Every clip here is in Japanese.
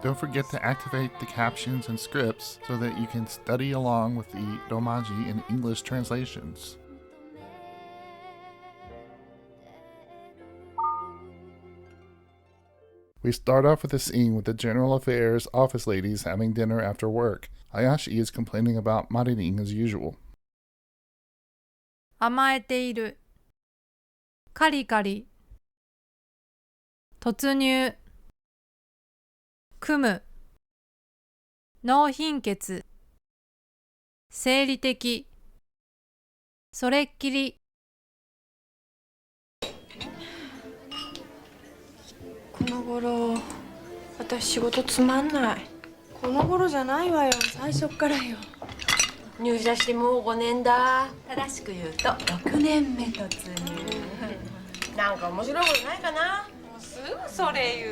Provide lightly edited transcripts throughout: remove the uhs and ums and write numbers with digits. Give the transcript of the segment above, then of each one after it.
Don't forget to activate the captions and scripts so that you can study along with the Romaji and English translations. We start off with a scene with the General Affairs office ladies having dinner after work. Hayashi is complaining about Marilyn as usual. 甘えている。カリカリ。突入。組む。脳貧血。生理的。それっきり。この頃私仕事つまんない。この頃じゃないわよ、最初っからよ。入社してもう5年だ。正しく言うと6年目突入。なんか面白いことないかな。もうすぐそれ言う。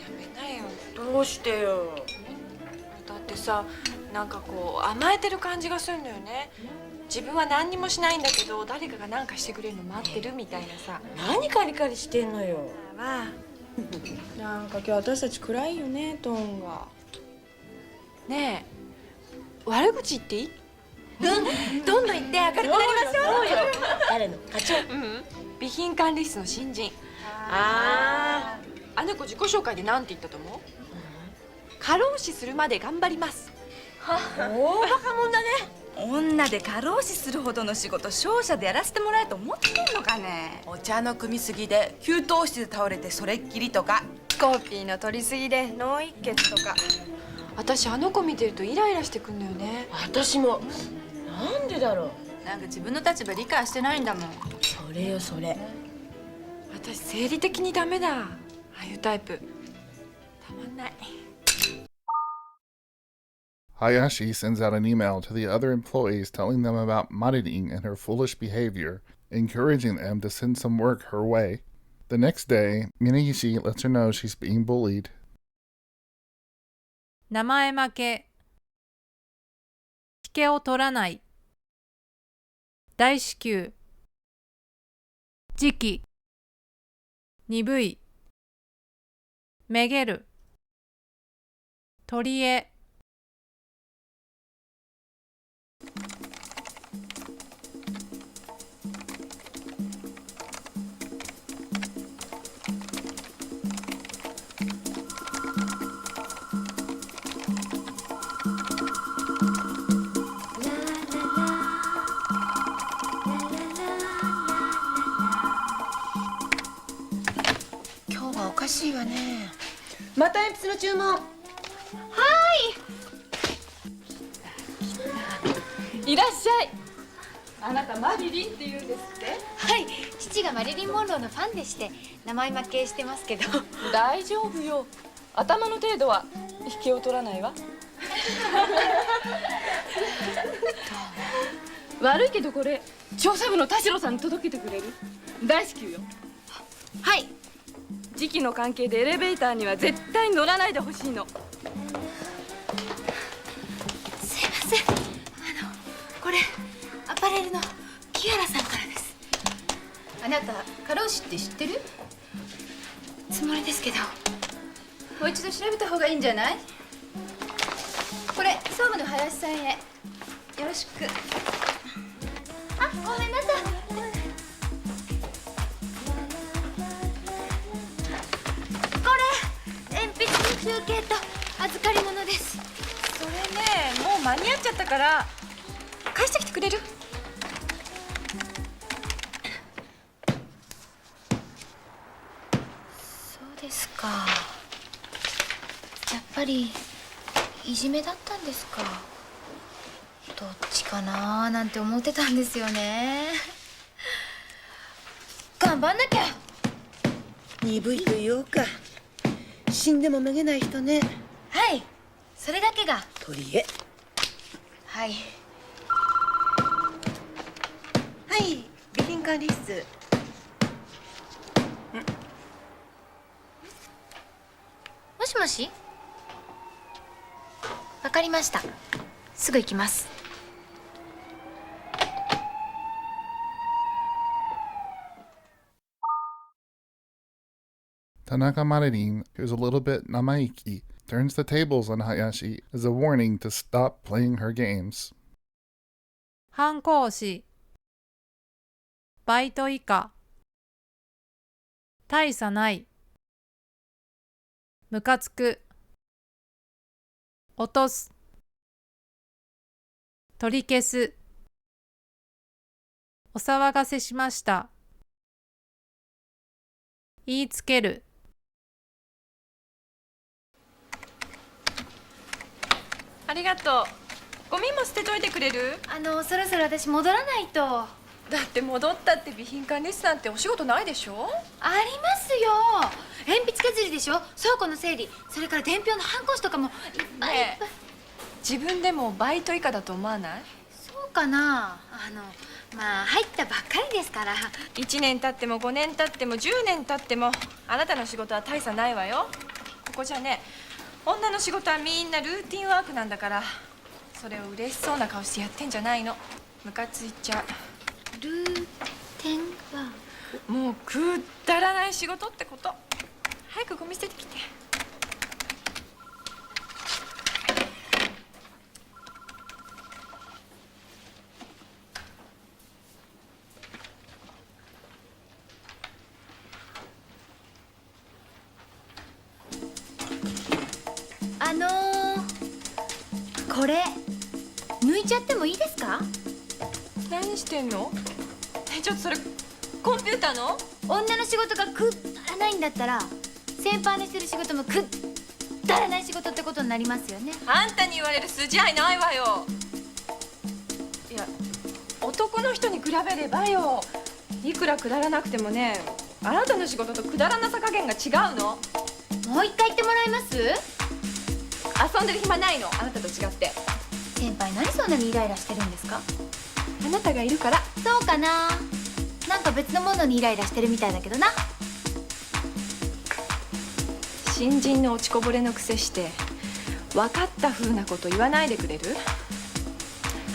やめなよ。どうしてよ。だってさ、なんかこう甘えてる感じがするんだよね。自分は何にもしないんだけど誰かが何かしてくれるの待ってるみたいなさ。何カリカリしてんのよ。なんか今日私たち暗いよね、トーンが。ねえ、悪口言っていい？どんどん言って明るくなりましょう。誰の課長？備品管理室の新人。あの子自己紹介で何て言ったと思う？過労死するまで頑張ります。大バカ者だね。女で過労死するほどの仕事商社でやらせてもらえと思ってんのかね。お茶の汲みすぎで給湯室で倒れてそれっきりとか、コピーの取りすぎで脳一血とか。私あの子見てるとイライラしてくんのよね。私も。なんでだろう。なんか自分の立場理解してないんだもん。それよそれ。私生理的にダメだ。ああいうタイプたまんない。Hayashi sends out an email to the other employees telling them about Marilyn and her foolish behavior, encouraging them to send some work her way. The next day, Minagishi lets her know she's being bullied. 名前負け。引けを取らない。大至急。時期。鈍い。めげる。取り柄。今日はおかしいわね。また鉛筆の注文。いらっしゃい。あなたマリリンって言うんですって？はい、父がマリリン・モンローのファンでして名前負けしてますけど。大丈夫よ。頭の程度は引けを取らないわ。悪いけどこれ調査部の田代さんに届けてくれる？大至急よ。はい。時期の関係でエレベーターには絶対乗らないでほしいの。すいません。これアパレルの木原さんからです。あなた過労死って知ってる？つもりですけど。もう一度調べた方がいいんじゃない？これ総務の林さんへよろしく。あ、ごめんなさい。これ鉛筆の集計と預かり物です。それね、もう間に合っちゃったから返してきてくれる？そうですか。やっぱりいじめだったんですか。どっちかなーなんて思ってたんですよね。頑張んなきゃ。鈍いと言おうか。死んでもめげない人ね。はい、それだけが。取り柄。はい。はい、備品管理室。もしもし。わかりました。すぐ行きます。Tanaka Marin, who's a little bit namaiki, turns the tables on Hayashi as a warning to stop playing her games. 反抗しバイト以下大差ないムカつく落とす取り消すお騒がせしました言いつけるありがとう。ゴミも捨てといてくれる？そろそろ私戻らないと。だって戻ったって備品管理士さんってお仕事ないでしょ？ありますよ。鉛筆削りでしょ、倉庫の整理、それから伝票の半コ紙とかもいっぱいいっぱい。自分でもバイト以下だと思わない？そうかな。まあ入ったばっかりですから。1年経っても5年経っても10年経ってもあなたの仕事は大差ないわよ。ここじゃね、女の仕事はみんなルーティンワークなんだから、それを嬉しそうな顔してやってんじゃないの。ムカついちゃう。ルーテンはもうくだらない仕事ってこと。早くゴミ捨ててきて。これ抜いちゃってもいいですか？何してんの？ちょっとそれコンピューターの？女の仕事がくだらないんだったら先輩のしてる仕事もくだらない仕事ってことになりますよね。あんたに言われる筋合いないわよ。いや、男の人に比べればよ、いくらくだらなくてもね、あなたの仕事とくだらなさ加減が違うの。もう一回言ってもらえます？遊んでる暇ないの、あなたと違って。先輩何そんなにイライラしてるんですか？あなたがいるから。そうかな。なんか別のものにイライラしてるみたいだけどな。新人の落ちこぼれのくせして分かった風なこと言わないでくれる？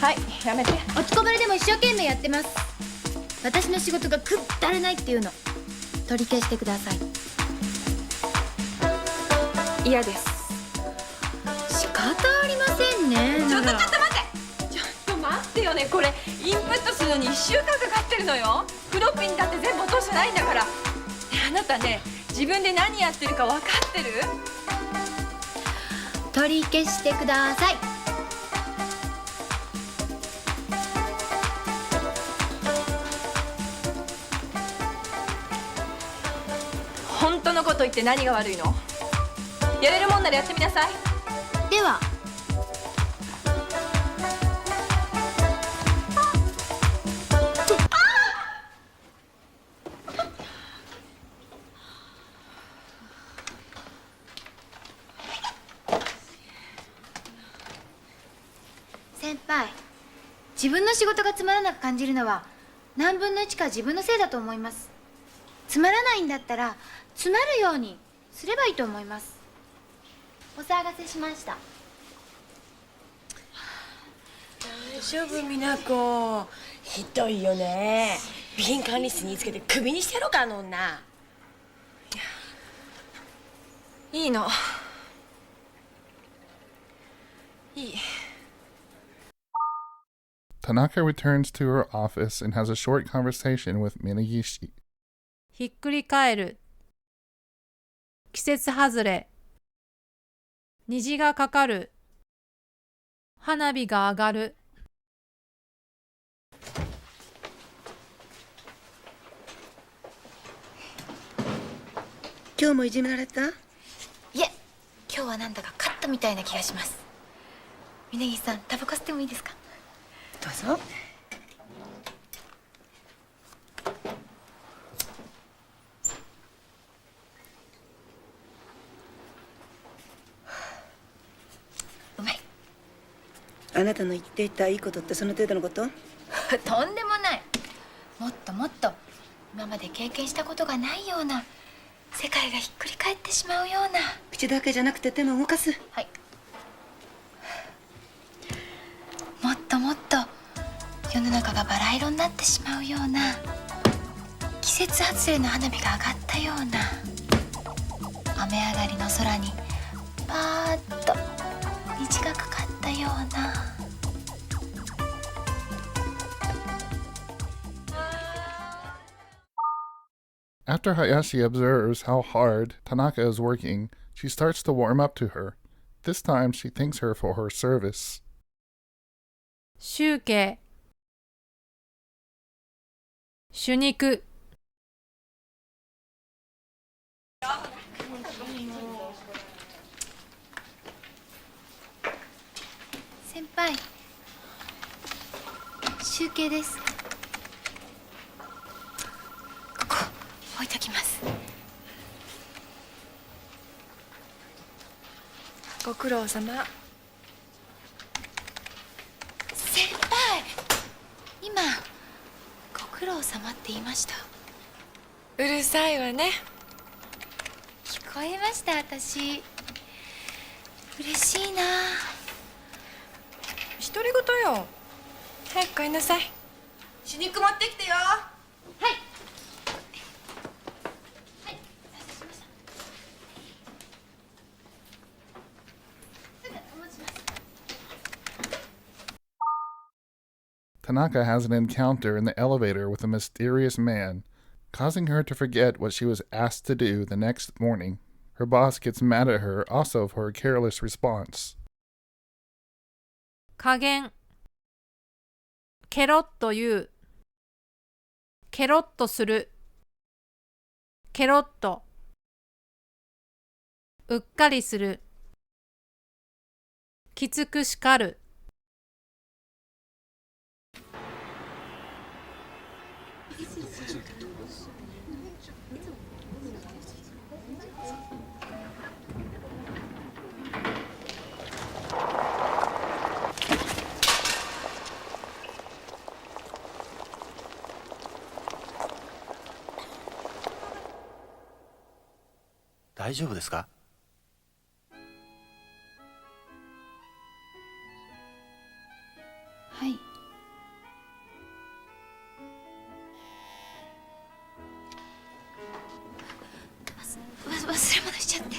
はい、やめて。落ちこぼれでも一生懸命やってます。私の仕事がくだらないっていうの取り消してください。嫌です。仕方ありませんね。ちょっと待って、ちょっと待ってよね。これインプットするのに1週間かかってるのよ。フロッピーにだって全部落としてないんだから。ね、あなたね、自分で何やってるか分かってる？取り消してください。本当のこと言って何が悪いの？やれるもんならやってみなさい。では先輩、自分の仕事がつまらなく感じるのは何分の1か自分のせいだと思います。つまらないんだったらつまるようにすればいいと思います。お騒がせしました。大丈夫、美奈子。ひどいよね。備品管理室につけてクビにしてやろうか、あの女。いいの。いい。Tanaka returns to her office and has a short conversation with Minagishi. ひっくり返る季節外れ虹がかかる花火が上がる。今日もいじめられた？いえ、今日はなんだかカットみたいな気がします。峯岸さん、タバコ吸ってもいいですか？どうぞ。うまい。あなたの言っていたいいことってその程度のこと？とんでもない。もっともっと今まで経験したことがないような世界がひっくり返ってしまうような。口だけじゃなくて手も動かす。はい。もっともっと世の中がバラ色になってしまうような季節外れの花火が上がったような。雨上がりの空にパーッと虹がかかったような。After Hayashi observes how hard Tanaka is working, she starts to warm up to her. This time she thanks her for her service. 集計手肉先輩、集計です。ここ置いときます。ご苦労様。先輩、今ご苦労様って言いました。うるさいわね。聞こえました。私嬉しいな。独り言よ。早く帰りなさい。死肉持ってきてよ。Tanaka has an encounter in the elevator with a mysterious man, causing her to forget what she was asked to do the next morning. Her boss gets mad at her also for her careless response. 加減ケロッと言うケロッとするケロッとうっかりするきつく叱る大丈夫ですか？はい。忘れ物しちゃって。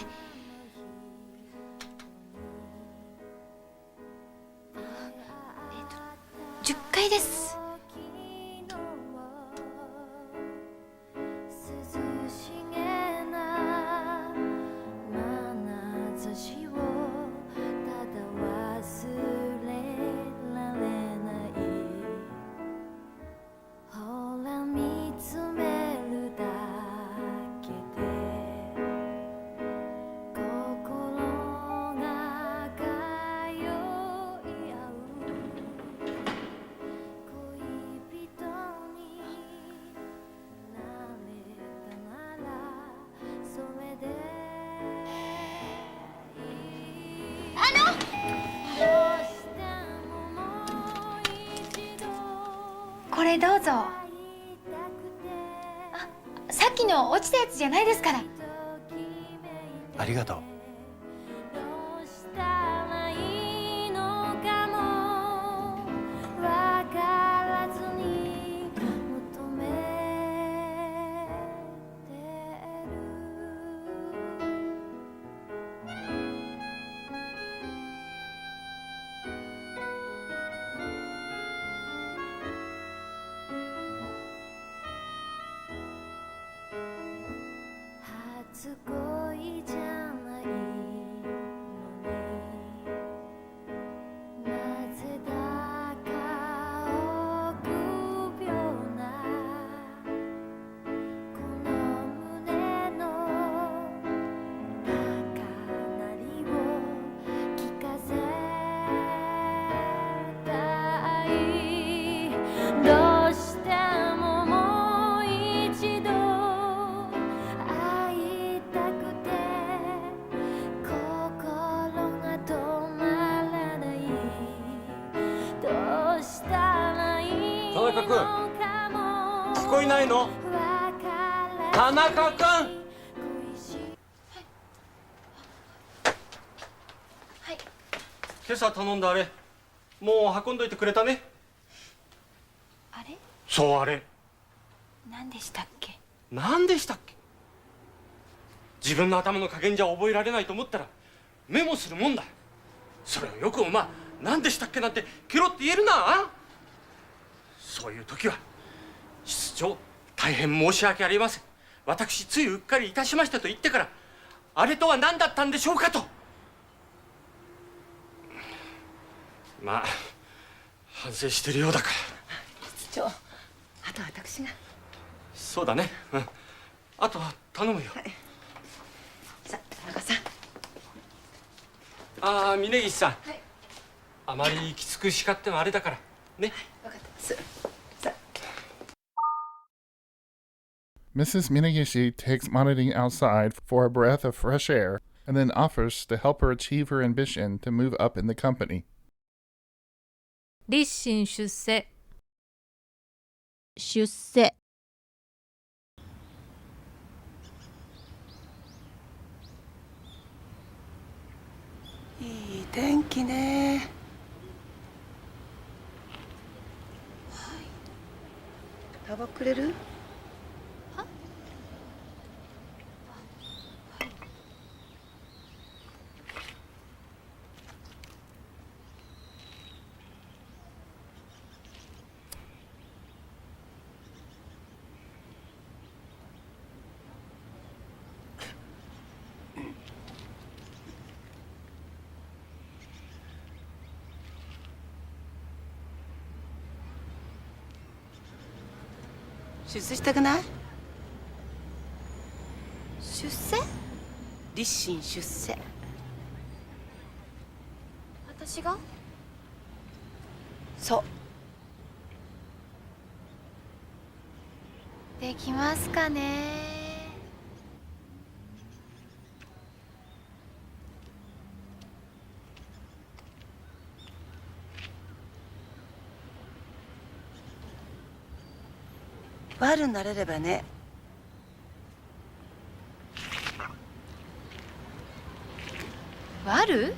10階です。これどうぞ。あ、さっきの落ちたやつじゃないですから。ありがとう。初恋じゃないのになぜだか臆病なこの胸の高鳴りを聞かせたいどうしてももう一度田中君、聞こえないの？田中君。はい。今朝頼んだあれ、もう運んどいてくれたね。あれ？そうあれ。何でしたっけ？何でしたっけ？自分の頭の加減じゃ覚えられないと思ったらメモするもんだ。それをよく何でしたっけなんてケロって言えるな。そういう時は室長大変申し訳ありません、私ついうっかりいたしましたと言ってからあれとは何だったんでしょうかと。まあ反省してるようだから。室長、あとは私が。そうだね、うん、あとは頼むよ。はい、さあ田中さん。ああ峯岸さん、はい、あまりきつく叱ってもあれだからね。分かってます。さあ。Mrs. Minagishi takes Monading outside for a breath of fresh air and then offers to help her achieve her ambition to move up in the company. 立身出世。出世。いい天気ね。タバコくれる？出世したくない？出世？立身出世。私が？そう。できますかね。悪になれればね。悪？